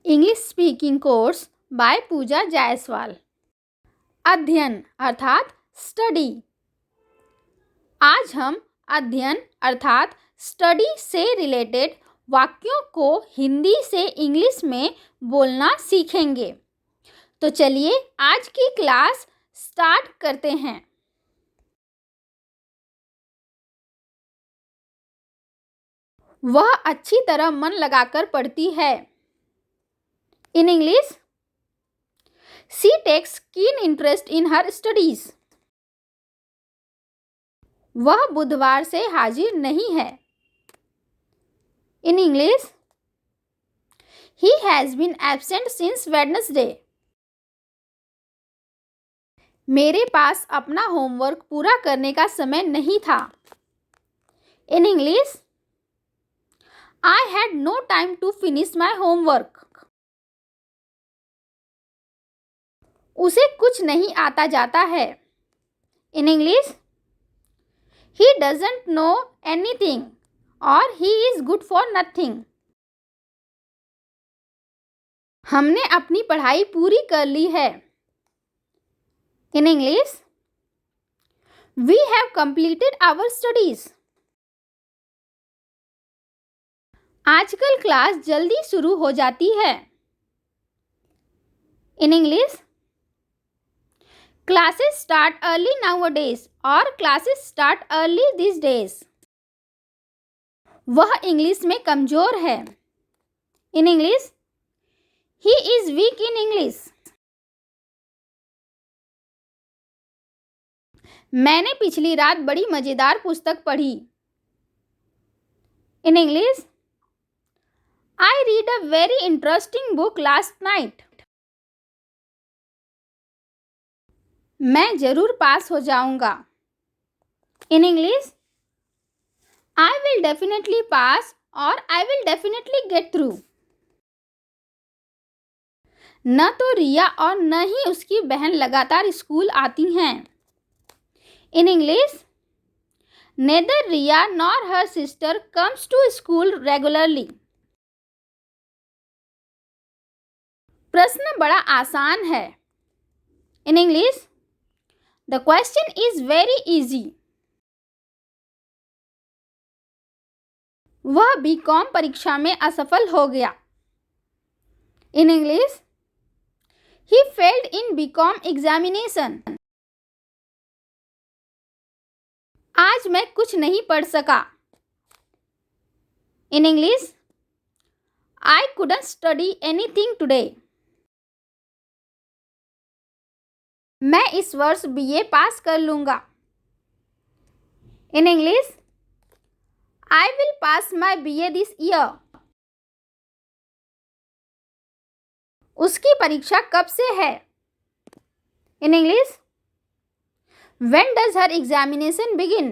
English speaking course buy पूजा जायसवाल। अध्ययन अर्थात study. आज हम अध्ययन अर्थात स्टडी से रिलेटेड वाक्यों को हिंदी से इंग्लिश में बोलना सीखेंगे। तो चलिए आज की क्लास स्टार्ट करते हैं। वह अच्छी तरह मन लगाकर पढ़ती है। In English, she takes keen interest in her studies. वह बुधवार से हाजिर नहीं है। In English, he has been absent since Wednesday. मेरे पास अपना होमवर्क पूरा करने का समय नहीं था। In English, I had no time to finish my homework. उसे कुछ नहीं आता जाता है। In English, he doesn't know anything or he is good for nothing. हमने अपनी पढ़ाई पूरी कर ली है। In English, we have completed our studies. आजकल क्लास जल्दी शुरू हो जाती है। In English, classes start early nowadays or classes start early these days. वह इंग्लिश में कमजोर है। In English, he is weak in English. मैंने पिछली रात बड़ी मजेदार पुस्तक पढ़ी। In English, I read a very interesting book last night. मैं जरूर पास हो जाऊंगा। In English, I will definitely pass or I will definitely get through. न तो रिया और न ही उसकी बहन लगातार स्कूल आती हैं। In English, neither Riya nor her sister comes to school regularly. प्रश्न बड़ा आसान है। In English, the question is very easy. वह बीकॉम परीक्षा में असफल हो गया। In English, he failed in BCom examination. आज मैं कुछ नहीं पढ़ सका। In English, I couldn't study anything today. मैं इस वर्ष बीए पास कर लूंगा। In English, I will pass my BA this year. उसकी परीक्षा कब से है? In English, when does her examination begin?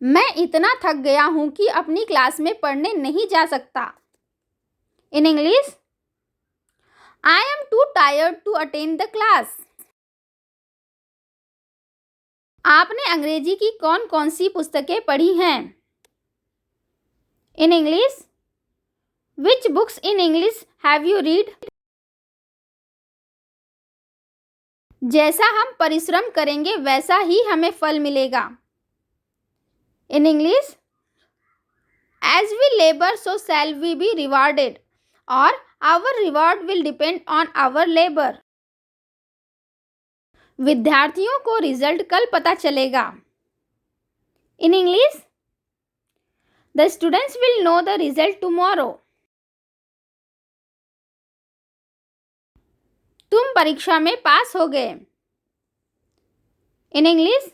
मैं इतना थक गया हूं कि अपनी क्लास में पढ़ने नहीं जा सकता। In English, I am too tired to attend the class. आपने अंग्रेजी की कौन कौन सी पुस्तकें पढ़ी हैं? In English, which books in English have you read? जैसा हम परिश्रम करेंगे वैसा ही हमें फल मिलेगा। In English, as we labor so shall we be rewarded or our reward will depend on our labor. विद्यार्थियों को रिजल्ट कल पता चलेगा। In English, the students will know the result tomorrow. तुम परीक्षा में पास हो गए। In English,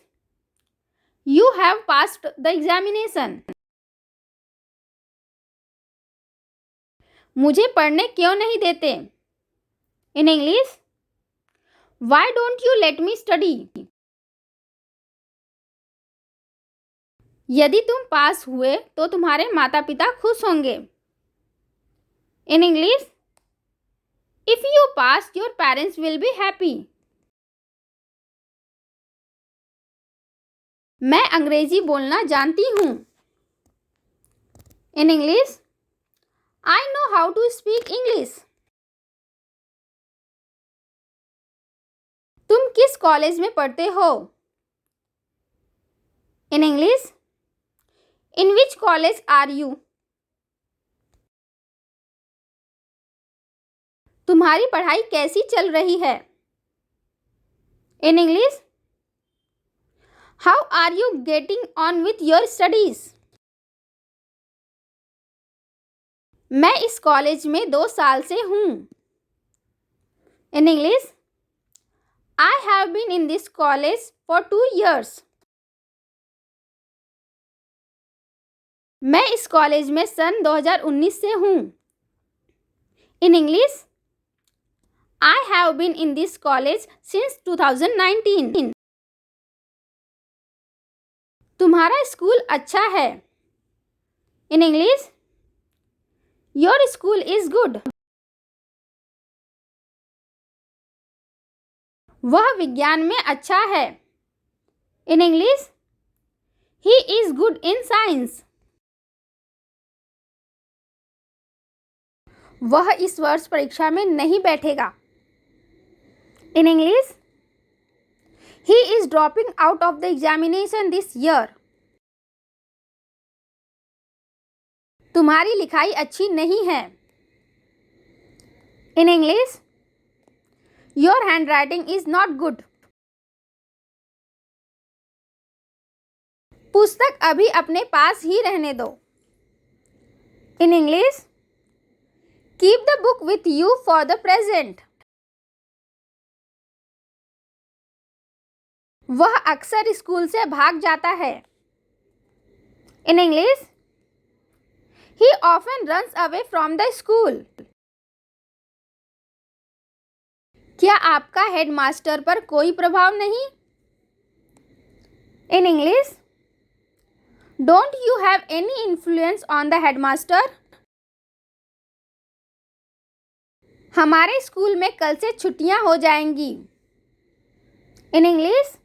you have passed the examination. मुझे पढ़ने क्यों नहीं देते? In English, why don't you let me study? यदि तुम पास हुए तो तुम्हारे माता पिता खुश होंगे। In English, if you pass, your parents will be happy. मैं अंग्रेजी बोलना जानती हूँ। In English, I know how to speak English. तुम किस कॉलेज में पढ़ते हो? In English, in which college are you? तुम्हारी पढ़ाई कैसी चल रही है? In English, how are you getting on with your studies? मैं इस कॉलेज में 2 साल से हूँ. In English, I have been in this college for 2 years. मैं इस कॉलेज में सन 2019 से हूँ. In English, I have been in this college since 2019. तुम्हारा स्कूल अच्छा है. In English, your school is good. वह विज्ञान में अच्छा है. In English, he is good in science. वह इस वर्ष परीक्षा में नहीं बैठेगा. In English, he is dropping out of the examination this year. तुम्हारी लिखाई अच्छी नहीं है. In English, your handwriting is not good. पुस्तक अभी अपने पास ही रहने दो. In English, keep the book with you for the present. वह अक्सर स्कूल से भाग जाता है. In English, he often runs away from the school. क्या आपका हेडमास्टर पर कोई प्रभाव नहीं? In English, don't you have any influence on the headmaster? हमारे स्कूल में कल से छुट्टियां हो जाएंगी. In English,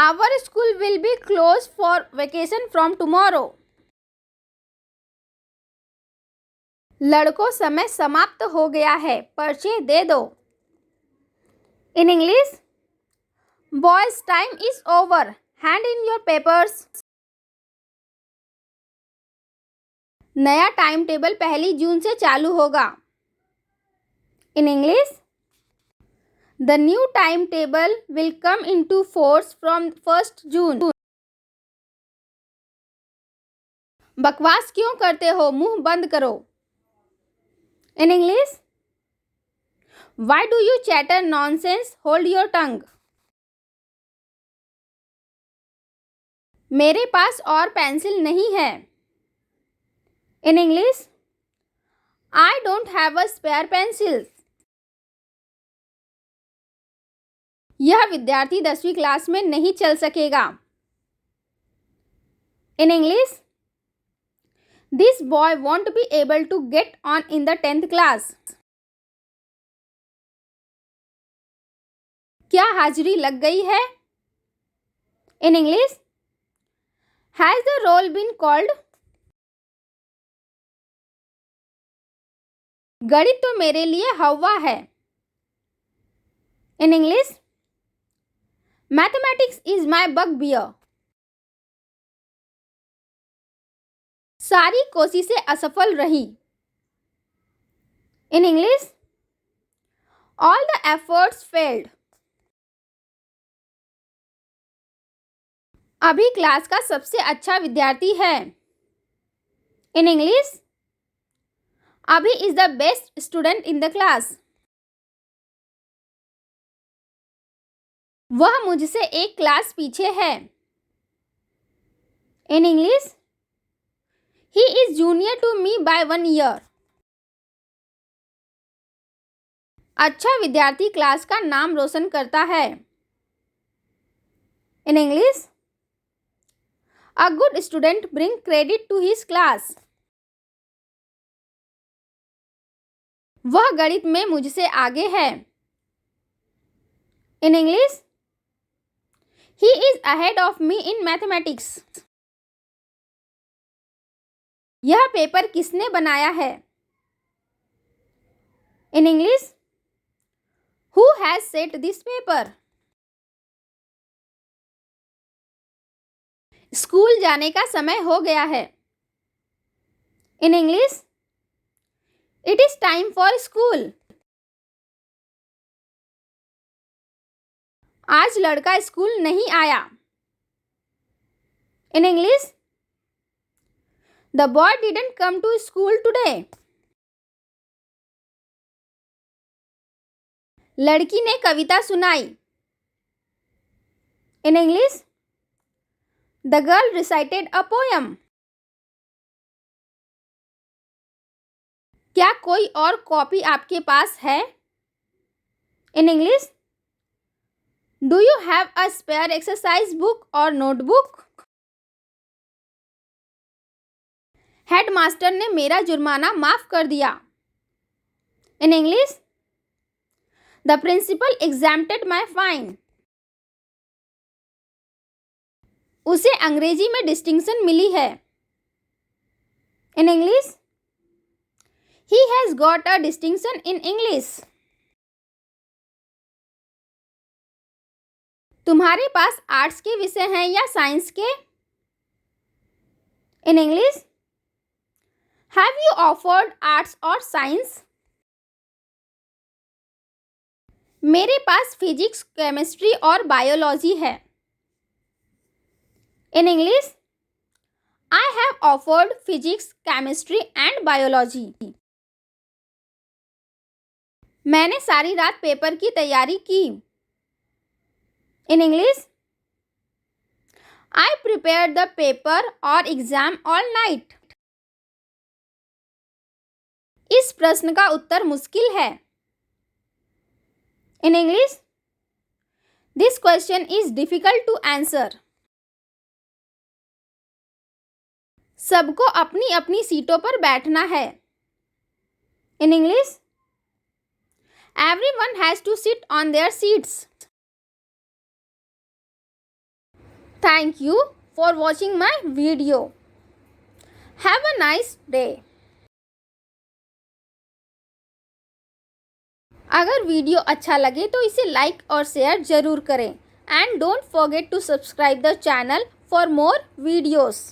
our school will be closed for vacation from tomorrow. लड़कों, समय समाप्त हो गया है, पर्चे दे दो. In English, boys, time is over, hand in your papers. नया टाइम टेबल 1 जून से चालू होगा. In English, the new timetable will come into force from 1st June. बकवास क्यों करते हो? मुंह बंद करो. In English, why do you chatter nonsense? Hold your tongue. मेरे पास और पेंसिल नहीं है. In English, I don't have a spare pencil. यह विद्यार्थी 10वीं क्लास में नहीं चल सकेगा. In English, this boy won't be able to get on in the 10th class. क्या हाजिरी लग गई है? In English, has the roll been called? गणित तो मेरे लिए हवा है. In English, mathematics is my bugbear. सारी कोशिशें असफल रही. In English, all the efforts failed. अभी क्लास का सबसे अच्छा विद्यार्थी है. In English, अभी is the best student in the class. वह मुझसे 1 क्लास पीछे है. In English, he is junior to me by 1 year. अच्छा विद्यार्थी क्लास का नाम रोशन करता है. In English, a good student bring credit to his class. वह गणित में मुझसे आगे है. In English, he is ahead of me in mathematics. यह पेपर किसने बनाया है? In English, who has set this paper? School जाने का समय हो गया है। In English, it is time for school. आज लड़का स्कूल नहीं आया। In English, the boy didn't come to school today. लड़की ने कविता सुनाई। In English, the girl recited a poem. क्या कोई और कॉपी आपके पास है? In English, do you have a spare exercise book और नोटबुक? हेडमास्टर ने मेरा जुर्माना माफ कर दिया। In English, the principal exempted my fine. उसे अंग्रेजी में डिस्टिंक्शन मिली है। In English, he has got a distinction in English. तुम्हारे पास आर्ट्स के विषय हैं या साइंस के? In English, have you offered arts और साइंस? मेरे पास फिजिक्स, केमिस्ट्री और बायोलॉजी है। In English, I have offered physics, chemistry and biology. मैंने सारी रात पेपर की तैयारी की। In English, I prepared the paper और एग्जाम ऑल नाइट। इस प्रश्न का उत्तर मुश्किल है। In English, this question is difficult to answer. सबको अपनी अपनी सीटों पर बैठना है। In English, everyone has to sit on their seats. Thank you for watching my video. Have a nice day. अगर वीडियो अच्छा लगे तो इसे लाइक और शेयर जरूर करें and don't forget to subscribe the channel for more videos.